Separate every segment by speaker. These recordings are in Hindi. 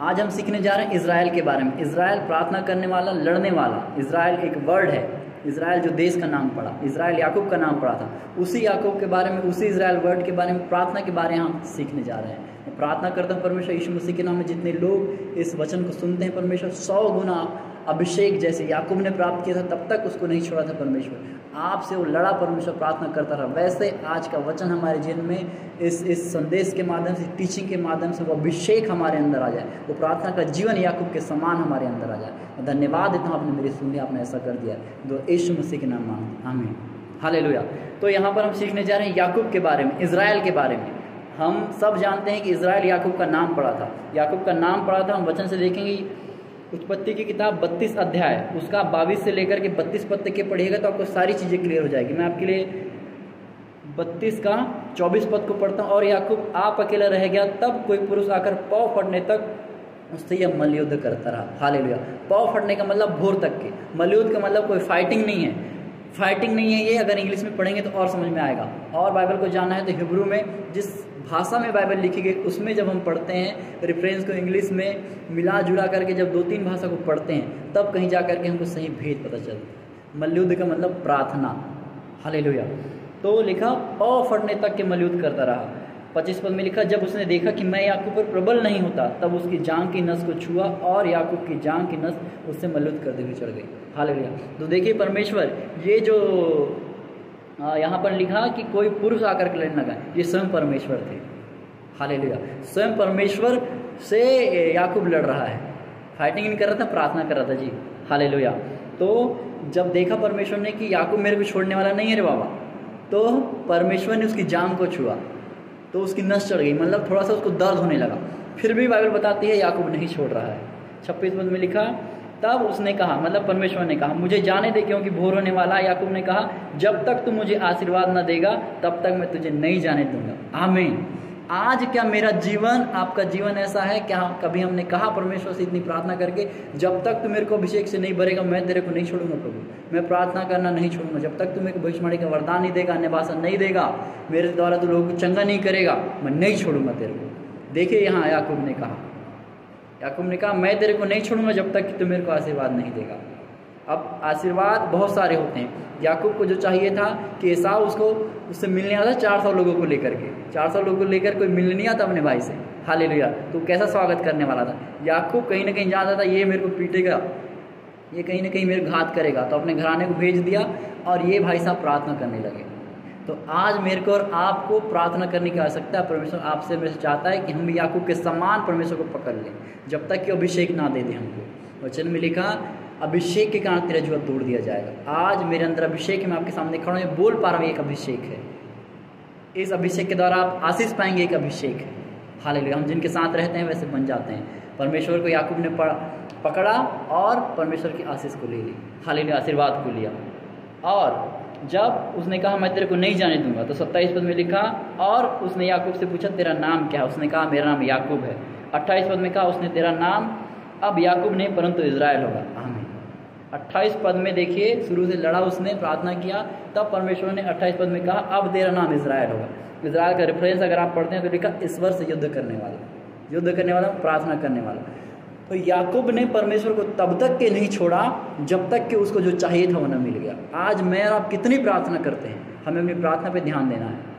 Speaker 1: आज हम सीखने जा रहे हैं इज़राइल के बारे में। इज़राइल प्रार्थना करने वाला, लड़ने वाला। इज़राइल एक वर्ड है। इज़राइल जो देश का नाम पड़ा, इज़राइल याकूब का नाम पड़ा था, उसी याकूब के बारे में, उसी इज़राइल वर्ड के बारे में, प्रार्थना के बारे में हम सीखने जा रहे हैं। मैं प्रार्थना करता हूँ परमेश्वर यीशु मसीह के नाम में जितने लोग इस वचन को सुनते हैं, परमेश्वर 100 गुना अभिषेक जैसे याकूब ने प्राप्त किया था तब तक उसको नहीं छोड़ा था परमेश्वर, आपसे वो लड़ा परमेश्वर, प्रार्थना करता रहा। वैसे आज का वचन हमारे जीवन में इस संदेश के माध्यम से, टीचिंग के माध्यम से वो अभिषेक हमारे अंदर आ जाए, वो प्रार्थना का जीवन याकूब के समान हमारे अंदर आ जाए। मैं धन्यवाद देता हूँ, आपने मेरी सुनी, आपने ऐसा कर दिया, दो यीशु मसीह के नाम मांगते, आमीन, हालेलुया। तो यहाँ पर हम सीखने जा रहे हैं याकूब के बारे में, इज़राइल के बारे में। हम सब जानते हैं कि इज़राइल याकूब का नाम पड़ा था, याकूब का नाम पड़ा था। हम वचन से देखेंगे उत्पत्ति की किताब 32 अध्याय, उसका 22 से लेकर के 32 पद तक के पढ़िएगा तो आपको सारी चीज़ें क्लियर हो जाएगी। मैं आपके लिए 32 का 24 पद को पढ़ता हूँ। और याकूब आप अकेला रह गया, तब कोई पुरुष आकर पाँव फटने तक उससे यह मल्लयुद्ध करता रहा। हालेलुया। पाँव फटने का मतलब भोर तक के, मल्लयुद्ध का मतलब कोई फाइटिंग नहीं है, फाइटिंग नहीं है। ये अगर इंग्लिश में पढ़ेंगे तो और समझ में आएगा। और बाइबल को जानना है तो हिब्रू में, जिस भाषा में बाइबल लिखी गई उसमें जब हम पढ़ते हैं, रेफरेंस को इंग्लिश में मिला जुला करके जब 2-3 भाषा को पढ़ते हैं तब कहीं जा करके हमको सही भेद पता चलता है। मल्लयुद्ध का मतलब प्रार्थना, हालेलुया। तो लिखा पाँव फटने तक के मल्लयुद्ध करता रहा। 25 पद में लिखा, जब उसने देखा कि मैं याकूब पर प्रबल नहीं होता, तब उसकी जांघ की नस को छुआ और याकूब की जांघ की नस उससे मल्लयुद्ध करते हुए चढ़ गई। हालेलुया। तो देखिए परमेश्वर, ये जो यहाँ पर लिखा कि कोई पुरुष आकर के लड़ने लगा, ये स्वयं परमेश्वर थे। हालेलुया। स्वयं परमेश्वर से याकूब लड़ रहा है, फाइटिंग नहीं कर रहा था, प्रार्थना कर रहा था जी। हालेलुया। तो जब देखा परमेश्वर ने कि याकूब मेरे को छोड़ने वाला नहीं है रे बाबा, तो परमेश्वर ने उसकी जांघ को छुआ तो उसकी नस चढ़ गई, मतलब थोड़ा सा उसको दर्द होने लगा। फिर भी बाइबल बताती है याकूब नहीं छोड़ रहा है। 26 पद में लिखा, तब उसने कहा, मतलब परमेश्वर ने कहा, मुझे जाने दे क्योंकि भोर होने वाला है। याकूब ने कहा, जब तक तू मुझे आशीर्वाद न देगा तब तक मैं तुझे नहीं जाने दूंगा। आमीन। आज क्या मेरा जीवन, आपका जीवन ऐसा है क्या? कभी हमने कहा परमेश्वर से इतनी प्रार्थना करके, जब तक तू मेरे को अभिषेक से नहीं भरेगा मैं तेरे को नहीं छोड़ूंगा प्रभु, मैं प्रार्थना करना नहीं छोड़ूंगा, जब तक तू मेरे को भविष्यवाणी का वरदान नहीं देगा, अन्य भाषा नहीं देगा, मेरे द्वारा तू लोगों को चंगा नहीं करेगा, मैं नहीं छोड़ूंगा तेरे को। देखिए यहाँ याकूब ने कहा मैं तेरे को नहीं छोड़ूंगा जब तक कि तू मेरे को आशीर्वाद नहीं देगा। अब आशीर्वाद बहुत सारे होते हैं। याकूब को जो चाहिए था कि एसाव उससे मिलने आता 400 लोगों को लेकर के, 400 लोगों को लेकर कोई मिलने नहीं आता अपने भाई से। हालेलुया। तो कैसा स्वागत करने वाला था याकूब? कहीं ना कहीं जानता था ये मेरे को पीटेगा, ये कहीं ना कहीं मेरे घात करेगा, तो अपने घराने को भेज दिया और ये भाई साहब प्रार्थना करने लगे। तो आज मेरे को और आपको प्रार्थना करने की आवश्यकता है। परमेश्वर आपसे मेरे से चाहता है कि हम याकूब के समान परमेश्वर को पकड़ लें, जब तक कि अभिषेक ना दे दे हमको। वचन में लिखा, अभिषेक के कारण तेरा जुआ तोड़ दिया जाएगा। आज मेरे अंदर अभिषेक है, मैं आपके सामने खड़ा हूँ, बोल पा रहा हूँ, एक अभिषेक है। इस अभिषेक के द्वारा आप आशीष पाएंगे, एक अभिषेक है। हालेलुया। हम जिनके साथ रहते हैं वैसे बन जाते हैं। परमेश्वर को याकूब ने पकड़ा और परमेश्वर की आशीष को ले ली। हालेलुया। आशीर्वाद को लिया। और जब उसने कहा मैं तेरे को नहीं जाने दूंगा, तो 27 पद में लिखा, और उसने याकूब से पूछा तेरा नाम क्या है? उसने कहा मेरा नाम याकूब है। 28 पद में कहा उसने तेरा नाम अब याकूब नहीं परंतु इज़राइल होगा। आमीन। 28 पद में देखिए, शुरू से लड़ा उसने, प्रार्थना किया, तब परमेश्वर ने 28 पद में कहा अब तेरा नाम इज़राइल होगा। इज़राइल का रेफरेंस अगर आप पढ़ते हैं तो लिखा ईश्वर से युद्ध करने वाला, प्रार्थना करने वाला। तो याकूब ने परमेश्वर को तब तक के नहीं छोड़ा जब तक कि उसको जो चाहिए था वो न मिल गया। आज मैं और आप कितनी प्रार्थना करते हैं, हमें अपनी प्रार्थना पे ध्यान देना है।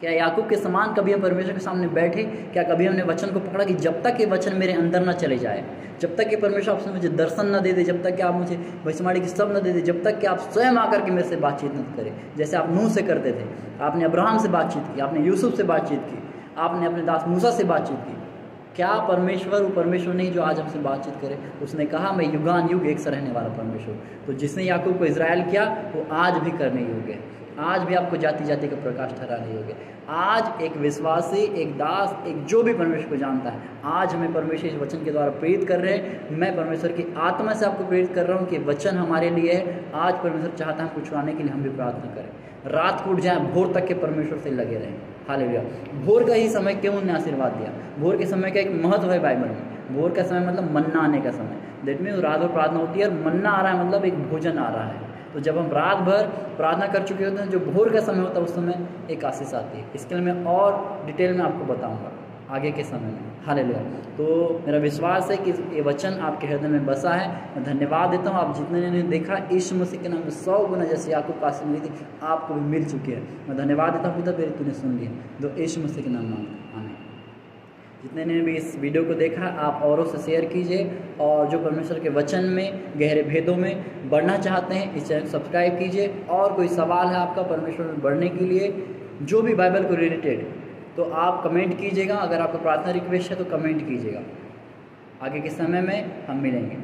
Speaker 1: क्या याकूब के समान कभी हम परमेश्वर के सामने बैठे? क्या कभी हमने वचन को पकड़ा कि जब तक ये वचन मेरे अंदर ना चले जाए, जब तक कि परमेश्वर आपसे मुझे दर्शन न दे दे, जब तक कि आप मुझे भविष्यवाणी की सब न दे दे, जब तक कि आप स्वयं आकर के मेरे से बातचीत न करें, जैसे आप नूह से करते थे। आपने अब्राहम से बातचीत की, आपने यूसुफ से बातचीत की, आपने अपने दास मूसा से बातचीत की। क्या परमेश्वर वो परमेश्वर नहीं जो आज हमसे बातचीत करे? उसने कहा मैं युगान युग एक सा रहने वाला परमेश्वर। तो जिसने याकूब को इज़राइल किया वो आज भी करने योग्य है, आज भी आपको जाति जाति का प्रकाश ठहराने योग्य है। आज एक विश्वासी, एक दास, एक जो भी परमेश्वर को जानता है, आज हमें परमेश्वर इस वचन के द्वारा प्रेरित कर रहे हैं। मैं परमेश्वर की आत्मा से आपको प्रेरित कर रहा हूँ कि वचन हमारे लिए है। आज परमेश्वर चाहता है हमको छुड़ाने के लिए हम भी प्रार्थना करें, रात को उठ जाए, भोर तक के परमेश्वर से लगे रहें। हालेलुया। भोर का ही समय क्यों उन्होंने आशीर्वाद दिया? भोर के समय का एक महत्व है बाइबल में। भोर का समय मतलब मन्ना आने का समय, दैट मीन्स रात भर प्रार्थना होती है और मन्ना आ रहा है मतलब एक भोजन आ रहा है। तो जब हम रात भर प्रार्थना कर चुके होते हैं, जो भोर का समय होता है उस समय एक आशीष आती है। इसके लिए मैं और डिटेल में आपको बताऊंगा। आगे के समय में। हालेलुया। तो मेरा विश्वास है कि ये वचन आपके हृदय में बसा है। मैं धन्यवाद देता हूँ आप जितने ने देखा, यीशु मसीह के नाम में 100 गुना जैसे याकूब को आशीष मिली थी आपको भी मिल चुकी है। मैं धन्यवाद देता हूँ पिता तेरी तूने सुन लिया, तो यीशु मसीह के नाम मांगता हूँ, आमीन। जितने ने भी इस वीडियो को देखा आप औरों से शेयर कीजिए, और जो परमेश्वर के वचन में गहरे भेदों में बढ़ना चाहते हैं इस चैनल को सब्सक्राइब कीजिए। और कोई सवाल है आपका परमेश्वर में बढ़ने के लिए, जो भी बाइबल को रिलेटेड, तो आप कमेंट कीजिएगा। अगर आपका प्रार्थना रिक्वेस्ट है तो कमेंट कीजिएगा। आगे के समय में हम मिलेंगे।